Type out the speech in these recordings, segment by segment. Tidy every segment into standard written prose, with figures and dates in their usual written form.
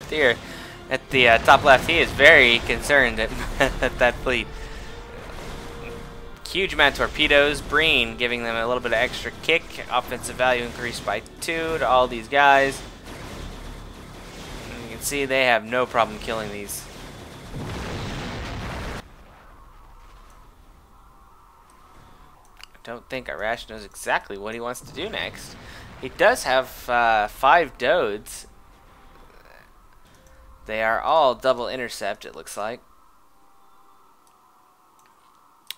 there at the top left. He is very concerned at, at that fleet. Huge amount of torpedoes. Breen giving them a little bit of extra kick. Offensive value increased by 2 to all these guys. And you can see they have no problem killing these. I don't think Arash knows exactly what he wants to do next. He does have 5 Dodes. They are all double intercept, it looks like.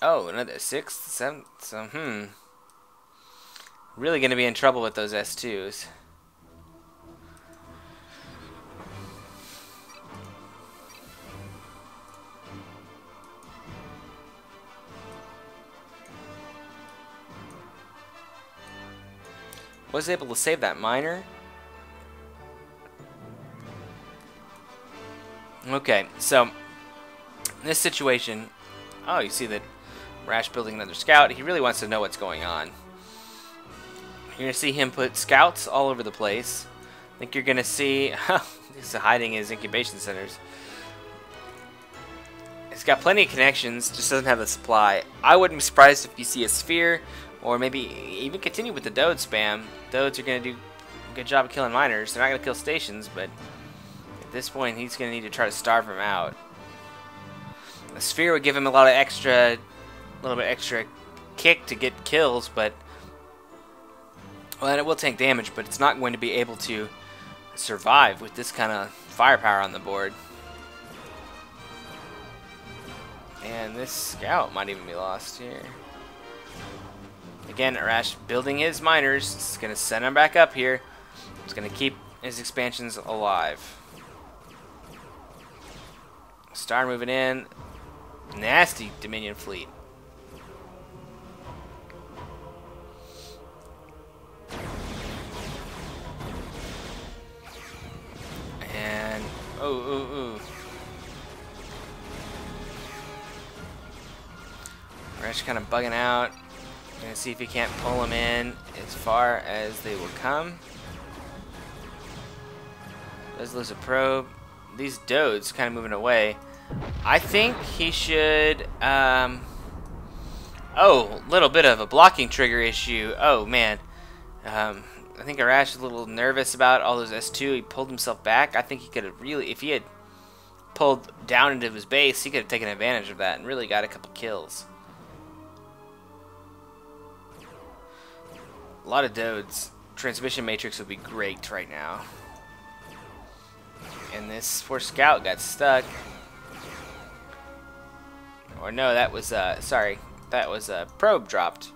Oh, another 6th, 7th. So, really going to be in trouble with those S2s. Was able to save that miner. Okay, so in this situation, oh, you see that Rash building another scout. He really wants to know what's going on. You're going to see him put scouts all over the place. I think you're going to see he's hiding his incubation centers. He's got plenty of connections, just doesn't have the supply. I wouldn't be surprised if you see a sphere, or maybe even continue with the Dode spam. Dodes are going to do a good job of killing miners. They're not going to kill stations, but at this point he's going to need to try to starve them out. A sphere would give him a little bit extra kick to get kills, but well, it will tank damage, but it's not going to be able to survive with this kind of firepower on the board. And this scout might even be lost here. Again, Arash building his miners. It's going to send him back up here. It's going to keep his expansions alive. Star moving in. Nasty Dominion fleet. And ooh. Arash kind of bugging out. Gonna see if he can't pull them in as far as they will come. Does lose a probe. These Dodes kind of moving away. I think he should. Oh, little bit of a blocking trigger issue. Oh man. I think Arash is a little nervous about all those S2. He pulled himself back. I think he could have really, if he had pulled down into his base, he could have taken advantage of that and really got a couple kills. A lot of Dodes. Transmission matrix would be great right now. And this poor scout got stuck. Or no, that was sorry, that was a probe dropped.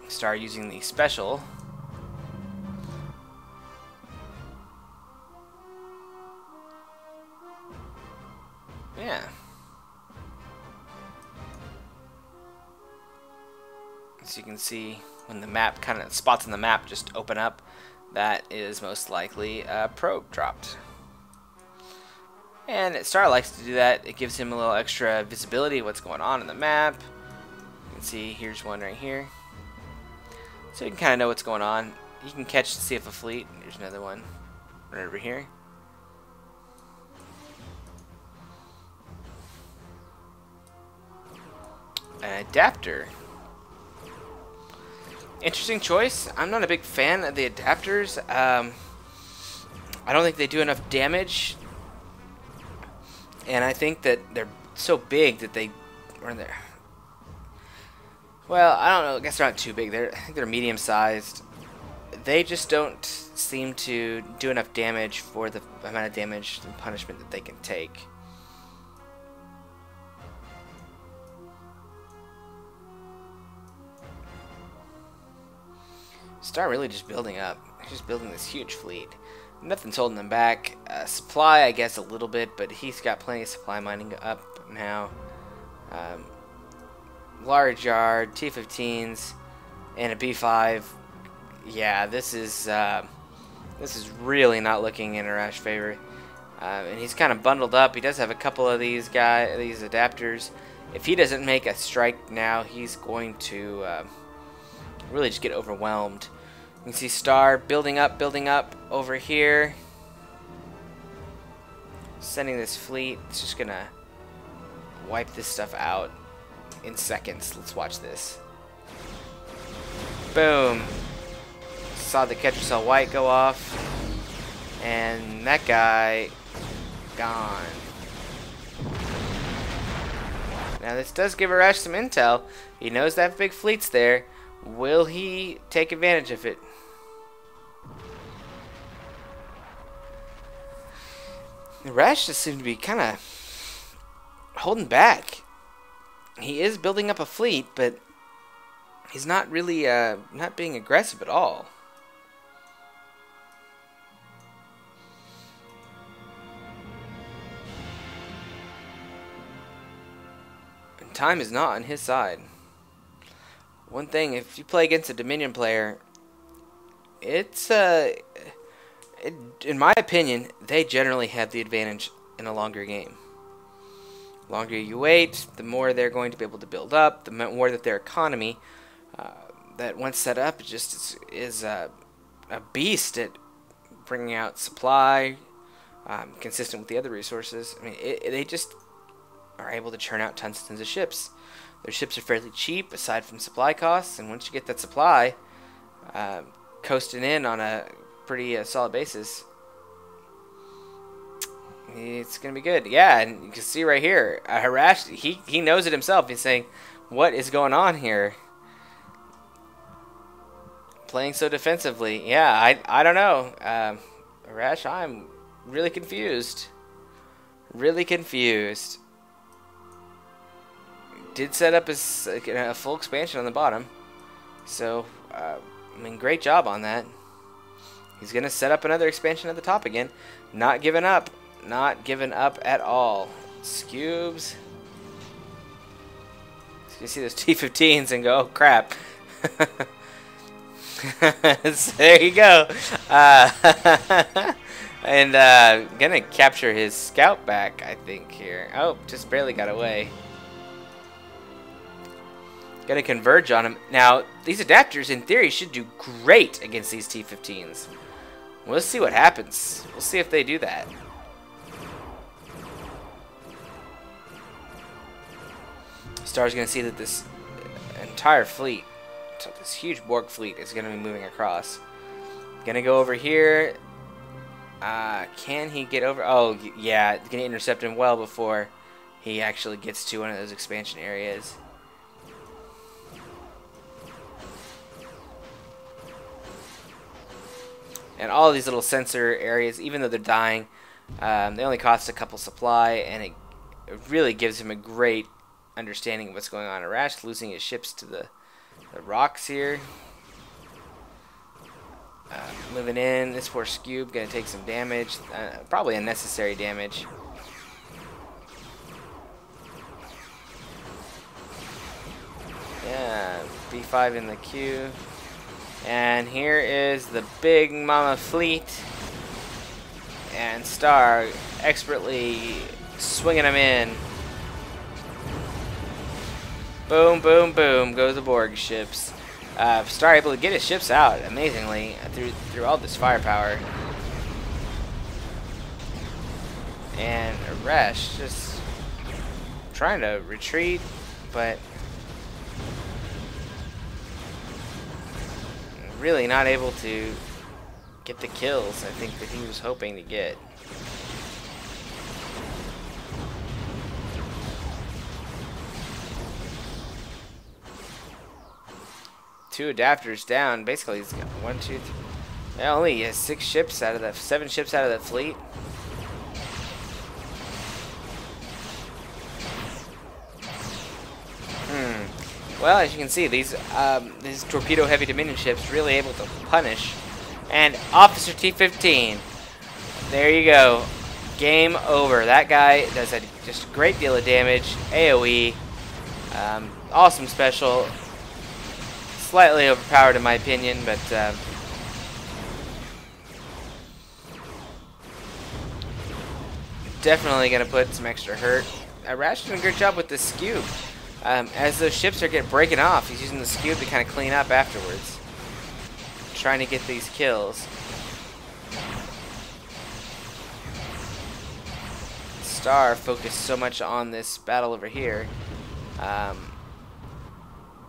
Start using the special. Yeah. As you can see, when the map kind of spots on the map just open up, that is most likely a probe dropped. And Star likes to do that. It gives him a little extra visibility of what's going on in the map. You can see here's one right here. So you can kind of know what's going on. You can catch to see if a fleet. There's another one right over here. An adapter. Interesting choice. I'm not a big fan of the adapters. I don't think they do enough damage. And I think that they're so big that they are there. Well, I don't know. I guess they're not too big. I think they're medium-sized. They just don't seem to do enough damage for the amount of damage and punishment that they can take. Star really just building up. He's just building this huge fleet. Nothing's holding him back. Supply, I guess, a little bit, but he's got plenty of supply mining up now. Large yard, T-15s, and a B5. Yeah, this is really not looking in Arash's favor. And he's kind of bundled up. He does have a couple of these adapters. If he doesn't make a strike now, he's going to really just get overwhelmed. You can see Star building up over here. Sending this fleet. It's just gonna wipe this stuff out in seconds. Let's watch this. Boom. Saw the catcher cell white go off. And that guy gone. Now this does give Arash some intel. He knows that big fleet's there. Will he take advantage of it? Arash just seems to be kind of holding back. He is building up a fleet, but he's not really not being aggressive at all. And time is not on his side. One thing, if you play against a Dominion player, it's in my opinion, they generally have the advantage in a longer game. The longer you wait, the more they're going to be able to build up, the more that their economy, that once set up, just is a beast at bringing out supply, consistent with the other resources. I mean, they just are able to churn out tons and tons of ships. Their ships are fairly cheap, aside from supply costs, and once you get that supply, coasting in on a pretty solid basis, it's gonna be good. Yeah, and you can see right here, Arash, he knows it himself. He's saying, what is going on here? Playing so defensively. Yeah, I don't know. Arash, I'm really confused. Really confused. Did set up his a full expansion on the bottom, so I mean, great job on that. He's gonna set up another expansion at the top again. Not giving up. Not giving up at all. Scubes. You see those T-15s and go, oh crap. So there you go. And gonna capture his scout back, I think, here. Oh, just barely got away. Gonna converge on him. Now, these adapters, in theory, should do great against these T-15s. We'll see what happens. We'll see if they do that. Star's gonna see that this entire fleet, this huge Borg fleet, is gonna be moving across. Gonna go over here. Can he get over? Oh, yeah, gonna intercept him well before he actually gets to one of those expansion areas. And all these little sensor areas, even though they're dying, they only cost a couple supply, and it really gives him a great understanding of what's going on. Arash losing his ships to the rocks here. Moving in, this poor Scube gonna take some damage, probably unnecessary damage. Yeah, B5 in the queue. And here is the big mama fleet. And Star expertly swinging them in. Boom, boom, boom goes the Borg ships. Star able to get his ships out amazingly through all this firepower. And Arash just trying to retreat, but really not able to get the kills I think that he was hoping to get. Two adapters down. Basically, he's got 1, 2, 3. Yeah, only has 6 ships out of that, 7 ships out of that fleet. Well, as you can see, these torpedo-heavy Dominion ships really able to punish. And Officer T-15. There you go. Game over. That guy does just a great deal of damage. AoE. Awesome special. Slightly overpowered in my opinion, but definitely going to put some extra hurt. Arash doing a good job with the Scube. As those ships are breaking off, he's using the Scube to kind of clean up afterwards. Trying to get these kills. Star focused so much on this battle over here.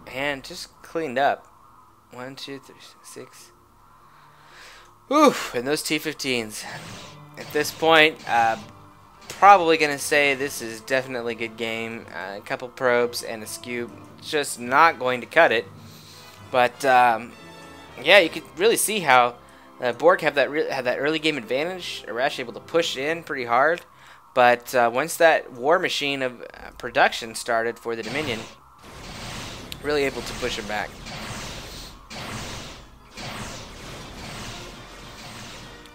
And just cleaned up. 1, 2, 3, 6. Oof, and those T-15s. At this point, probably going to say this is definitely a good game. A couple probes and a scoop. Just not going to cut it. But, yeah, you could really see how Borg had that early game advantage. Arash able to push in pretty hard. But once that war machine of production started for the Dominion, really able to push him back.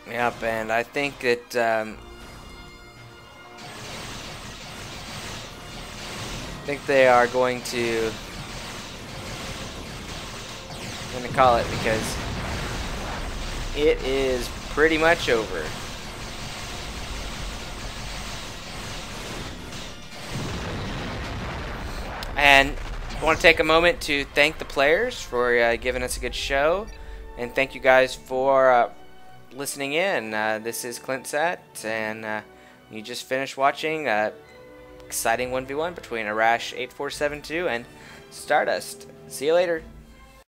Yep, and I think that they are going to. I'm going to call it because it is pretty much over. And I want to take a moment to thank the players for giving us a good show, and thank you guys for listening in. This is ClintSat, and you just finished watching exciting 1v1 between Arash 8472 and Stardust. See you later.